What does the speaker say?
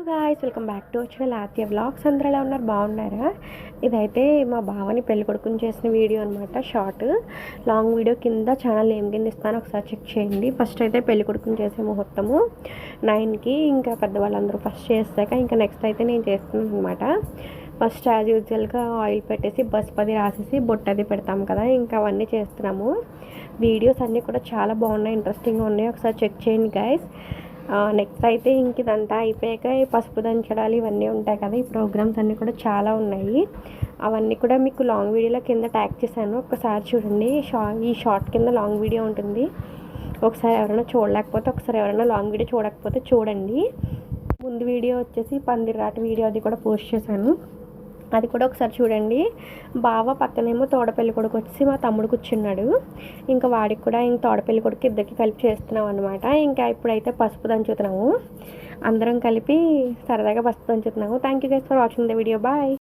Hello guys, welcome back to channel Aathya vlogs. అందరూ ఎలా ఉన్నారు? బాగున్నారా? ఇదైతే మా బావని పెళ్లి కొడుకుని చేసిన వీడియో అనమాట. షార్ట్ లాంగ్ వీడియో కింద ఛానల్ ఏం కింద ఇస్తాను ఒకసారి చెక్ చేయండి. ఫస్ట్ అయితే పెళ్లి కొడుకుని చేసే ముహూర్తము 9కి, ఇంకా పెద్దవాళ్ళందరూ ఫస్ట్ చేస్తాక ఇంకా నెక్స్ట్ అయితే నేను చేస్తున్నాను అనమాట. ఫస్ట్ యాజ్ యూజువల్గా ఆయిల్ పెట్టేసి పసుపు రాసేసి బొట్టది పెడతాము కదా, ఇంకా అవన్నీ చేస్తున్నాము. వీడియోస్ అన్నీ కూడా చాలా బాగున్నాయి, ఇంట్రెస్టింగ్గా ఉన్నాయి, ఒకసారి చెక్ చేయండి గైస్. నెక్స్ట్ అయితే ఇంక ఇదంతా అయిపోయాక పసుపు దంచడాలు ఇవన్నీ ఉంటాయి కదా, ఈ ప్రోగ్రామ్స్ అన్నీ కూడా చాలా ఉన్నాయి. అవన్నీ కూడా మీకు లాంగ్ వీడియోలో కింద ట్యాగ్ చేశాను, ఒకసారి చూడండి. ఈ షార్ట్ కింద లాంగ్ వీడియో ఉంటుంది. ఒకసారి ఎవరైనా చూడలేకపోతే, ఒకసారి ఎవరైనా లాంగ్ వీడియో చూడకపోతే చూడండి. ముందు వీడియో వచ్చేసి పందిరాట వీడియో అది కూడా పోస్ట్ చేశాను, అది కూడా ఒకసారి చూడండి. బావ పక్కనేమో తోడపెల్లి కొడుకు వచ్చి మా తమ్ముడు కూర్చున్నాడు. ఇంకా వాడికి కూడా ఇంక తోడపెల్లి కొడుకు ఇద్దరికి కలిపి చేస్తున్నాం అనమాట. ఇంకా ఇప్పుడైతే పసుపు దంచుతున్నాము, అందరం కలిపి సరదాగా పసుపు దంచుతున్నాము. Thank you guys for watching the video. Bye.